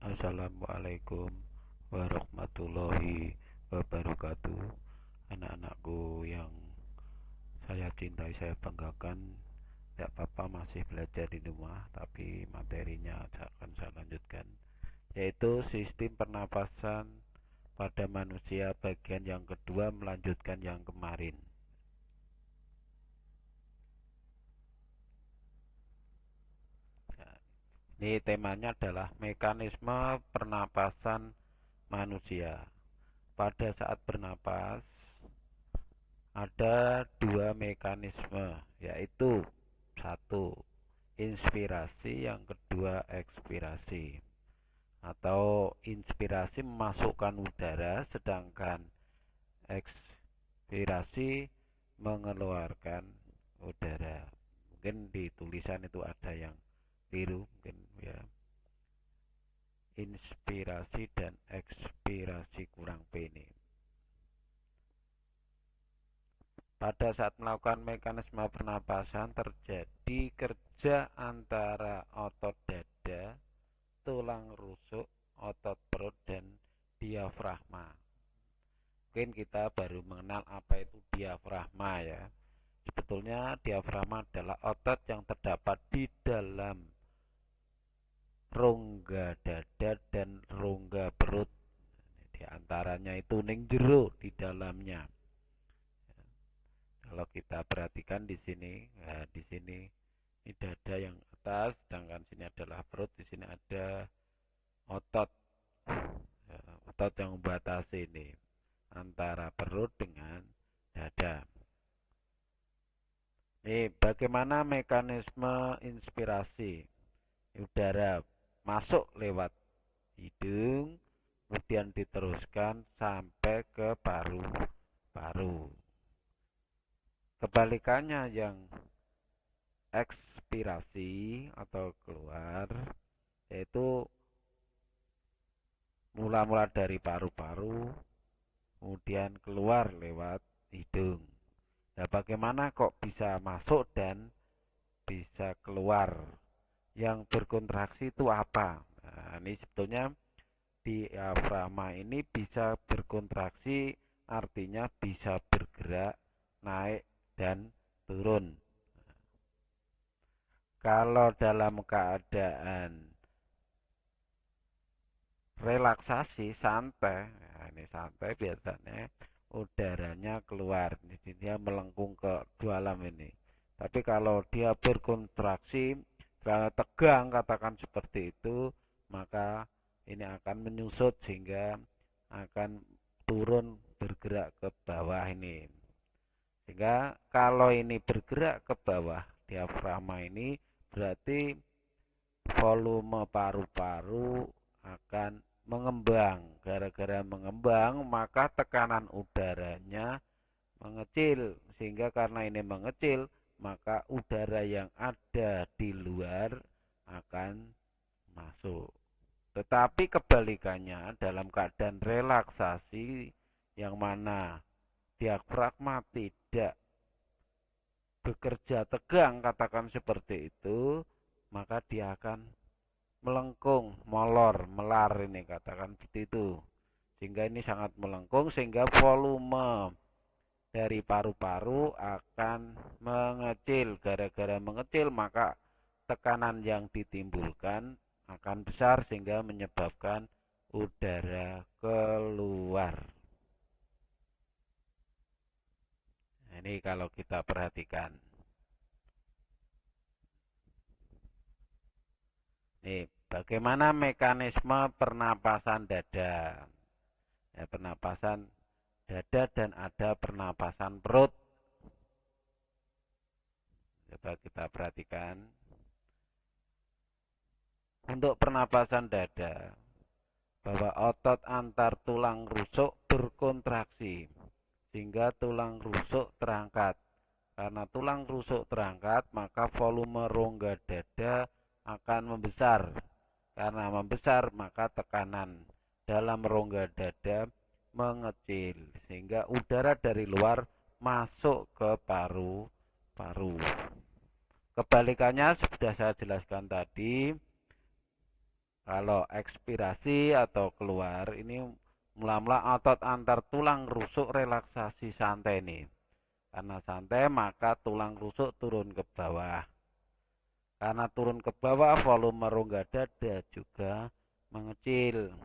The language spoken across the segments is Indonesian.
Assalamualaikum warahmatullahi wabarakatuh. Anak-anakku yang saya cintai, saya banggakan, tidak apa-apa masih belajar di rumah, tapi materinya akan saya lanjutkan, yaitu sistem pernapasan pada manusia bagian yang kedua, melanjutkan yang kemarin. Ini temanya adalah mekanisme pernapasan manusia. Pada saat bernapas ada dua mekanisme, yaitu satu inspirasi, yang kedua ekspirasi. Atau inspirasi memasukkan udara, sedangkan ekspirasi mengeluarkan udara. Mungkin di tulisan itu ada yang keliru, mungkin ya. Inspirasi dan ekspirasi kurang P ini. Pada saat melakukan mekanisme pernapasan terjadi kerja antara otot dada, tulang rusuk, otot perut, dan diafragma. Mungkin kita baru mengenal apa itu diafragma ya. Sebetulnya diafragma adalah otot yang terdapat di dalam rongga dada dan rongga perut. Di antaranya itu ning jero di dalamnya. Kalau kita perhatikan di sini, nah di sini ini dada yang atas, sedangkan sini adalah perut. Di sini ada otot, ya, otot yang membatasi ini antara perut dengan dada. Ini bagaimana mekanisme inspirasi? Udara masuk lewat hidung, kemudian diteruskan sampai ke paru-paru. Kebalikannya yang ekspirasi atau keluar, yaitu mula-mula dari paru-paru, kemudian keluar lewat hidung. Nah, bagaimana kok bisa masuk dan bisa keluar? Yang berkontraksi itu apa? Nah, ini sebetulnya diafragma ini bisa berkontraksi, artinya bisa bergerak, naik dan turun. Kalau dalam keadaan relaksasi santai, nah ini santai biasanya udaranya keluar, dia melengkung ke dalam ini. Tapi kalau dia berkontraksi, kalau tegang katakan seperti itu, maka ini akan menyusut sehingga akan turun bergerak ke bawah ini. Sehingga kalau ini bergerak ke bawah diafragma ini, berarti volume paru-paru akan mengembang. Gara-gara mengembang, maka tekanan udaranya mengecil. Sehingga karena ini mengecil, maka udara yang ada di luar akan masuk. Tetapi kebalikannya, dalam keadaan relaksasi yang mana diafragma tidak bekerja tegang, katakan seperti itu, maka dia akan melengkung, molor, melar, ini katakan seperti itu. Sehingga ini sangat melengkung, sehingga volume dari paru-paru akan mengecil. Gara-gara mengecil, maka tekanan yang ditimbulkan akan besar sehingga menyebabkan udara keluar. Nah, ini kalau kita perhatikan. Nih, bagaimana mekanisme pernapasan dada? Ya, pernapasan dada dan ada pernapasan perut. Coba kita perhatikan. Untuk pernapasan dada, bahwa otot antar tulang rusuk berkontraksi sehingga tulang rusuk terangkat. Karena tulang rusuk terangkat, maka volume rongga dada akan membesar. Karena membesar, maka tekanan dalam rongga dada mengecil sehingga udara dari luar masuk ke paru-paru. Kebalikannya sudah saya jelaskan tadi, Kalau ekspirasi atau keluar ini mula-mula otot antar tulang rusuk relaksasi santai nih. Karena santai maka tulang rusuk turun ke bawah. Karena turun ke bawah volume rongga dada juga mengecil.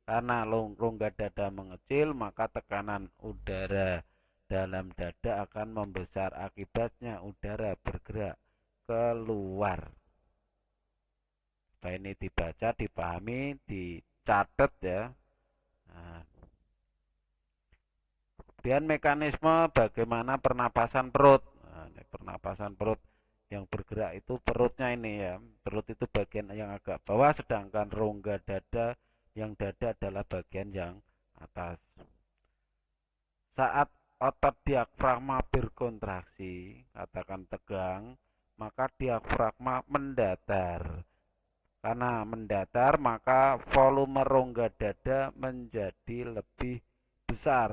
Karena rongga dada mengecil maka tekanan udara dalam dada akan membesar, akibatnya udara bergerak keluar. Nah, ini dibaca, dipahami, dicatat ya. Nah, kemudian mekanisme bagaimana pernapasan perut. Nah, ini pernapasan perut yang bergerak itu perutnya ini ya. Perut itu bagian yang agak bawah, sedangkan rongga dada yang dada adalah bagian yang atas. Saat otot diafragma berkontraksi, katakan tegang, maka diafragma mendatar. Karena mendatar, maka volume rongga dada menjadi lebih besar.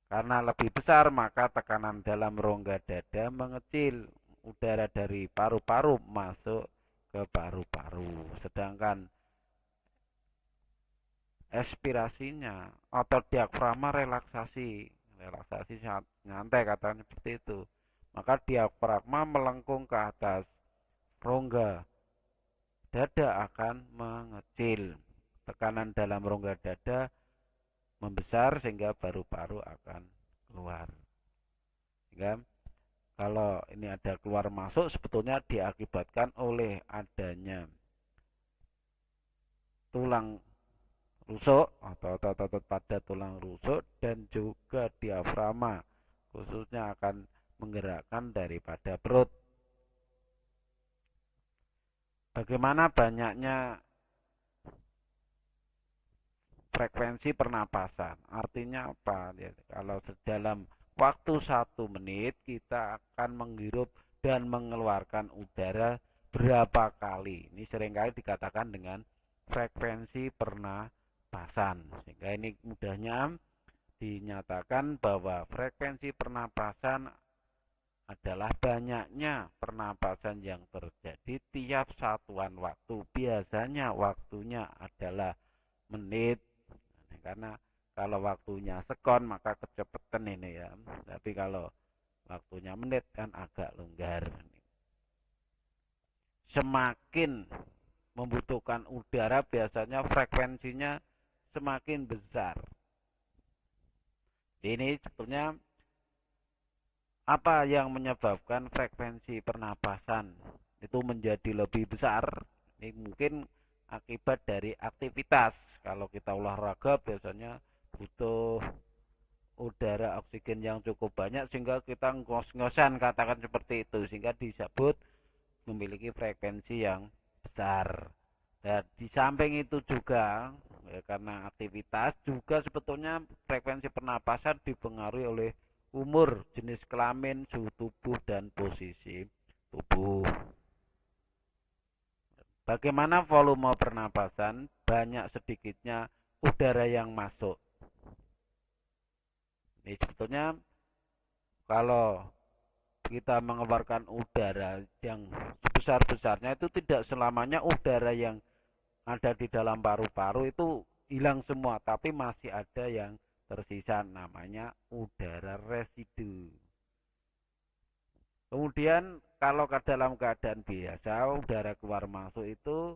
Karena lebih besar, maka tekanan dalam rongga dada mengecil. Udara dari paru-paru masuk ke paru-paru. Sedangkan expirasinya, otot diafragma relaksasi. Relaksasi nyantai katanya seperti itu. Maka diafragma melengkung ke atas. Rongga dada akan mengecil. Tekanan dalam rongga dada membesar sehingga paru-paru akan keluar. Sehingga kalau ini ada keluar masuk sebetulnya diakibatkan oleh adanya tulang rusuk atau otot-otot pada tulang rusuk dan juga diafragma, khususnya akan menggerakkan daripada perut. Bagaimana banyaknya frekuensi pernapasan? Artinya apa? Ya, kalau dalam waktu 1 menit kita akan menghirup dan mengeluarkan udara berapa kali? Ini seringkali dikatakan dengan frekuensi pernapasan. Sehingga ini mudahnya dinyatakan bahwa frekuensi pernapasan adalah banyaknya pernapasan yang terjadi tiap satuan waktu. Biasanya waktunya adalah menit, karena kalau waktunya sekon maka kecepatan ini ya. Tapi kalau waktunya menit kan agak longgar. Semakin membutuhkan udara biasanya frekuensinya semakin besar. Ini sebetulnya apa yang menyebabkan frekuensi pernapasan itu menjadi lebih besar? Ini mungkin akibat dari aktivitas. Kalau kita olahraga biasanya butuh udara oksigen yang cukup banyak sehingga kita ngos-ngosan, katakan seperti itu, sehingga disebut memiliki frekuensi yang besar. Dan di samping itu juga ya, karena aktivitas juga sebetulnya frekuensi pernapasan dipengaruhi oleh umur, jenis kelamin, suhu tubuh dan posisi tubuh. Bagaimana volume pernapasan? Banyak sedikitnya udara yang masuk. Ini sebetulnya kalau kita mengeluarkan udara yang sebesar-besarnya itu tidak selamanya udara yang ada di dalam paru-paru itu hilang semua, tapi masih ada yang tersisa, namanya udara residu. Kemudian kalau ke dalam keadaan biasa udara keluar masuk itu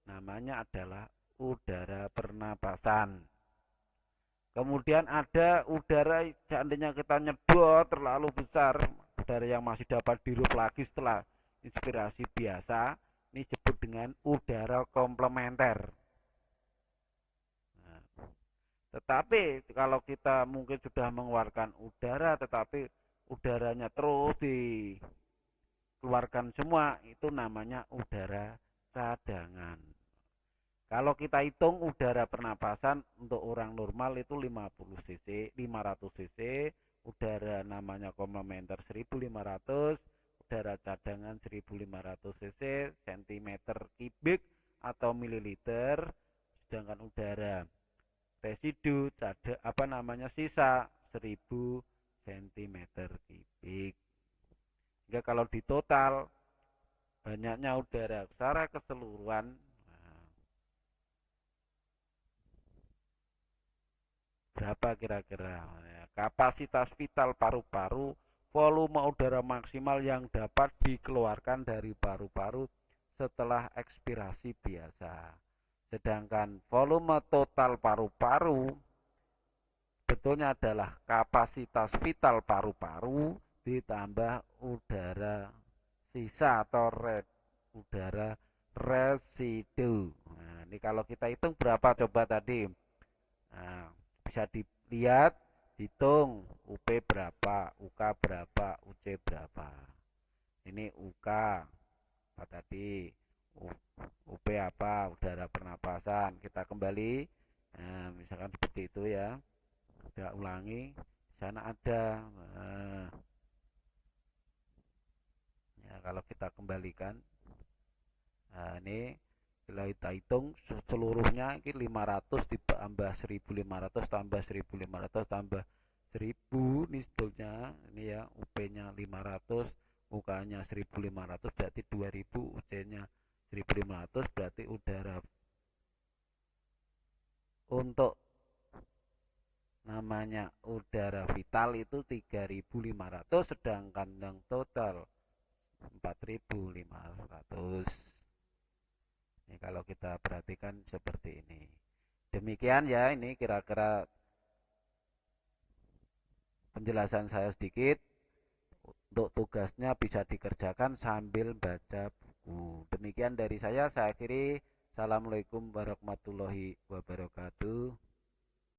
namanya adalah udara pernapasan. Kemudian ada udara seandainya kita nyedot terlalu besar, udara yang masih dapat dihirup lagi setelah inspirasi biasa, ini disebut dengan udara komplementer. Nah, tetapi kalau kita mungkin sudah mengeluarkan udara tetapi udaranya terus dikeluarkan semua, itu namanya udara cadangan. Kalau kita hitung udara pernapasan untuk orang normal itu 50 cc, 500 cc, udara namanya komplementer 1500, udara cadangan 1500 cc, cm kubik atau mililiter, sedangkan udara residu apa namanya sisa 1000 cm kubik. Hingga kalau di total banyaknya udara secara keseluruhan. Nah, berapa kira-kira ya, kapasitas vital paru-paru, volume udara maksimal yang dapat dikeluarkan dari paru-paru setelah ekspirasi biasa. Sedangkan volume total paru-paru betulnya adalah kapasitas vital paru-paru ditambah udara sisa atau udara residu. Nah, ini kalau kita hitung berapa coba tadi? Nah, bisa dilihat, hitung UP berapa, UK berapa, UC berapa. Ini UK apa tadi? UP apa? Udara pernapasan. Kita kembali. Nah, misalkan seperti itu ya. Kita ulangi. Di sana ada. Nah, ya kalau kita kembalikan. Nah, ini kita hitung seluruhnya ini 500 ditambah 1500 tambah 1500 tambah 1000 ini sebetulnya ini ya UP-nya 500 UK-nya 1500 berarti 2000 UC-nya 1500 berarti udara untuk namanya udara vital itu 3500 sedangkan yang total 4500. Ini kalau kita perhatikan seperti ini. Demikian ya, ini kira-kira penjelasan saya sedikit. Untuk tugasnya bisa dikerjakan sambil baca buku. Demikian dari saya akhiri. Assalamualaikum warahmatullahi wabarakatuh.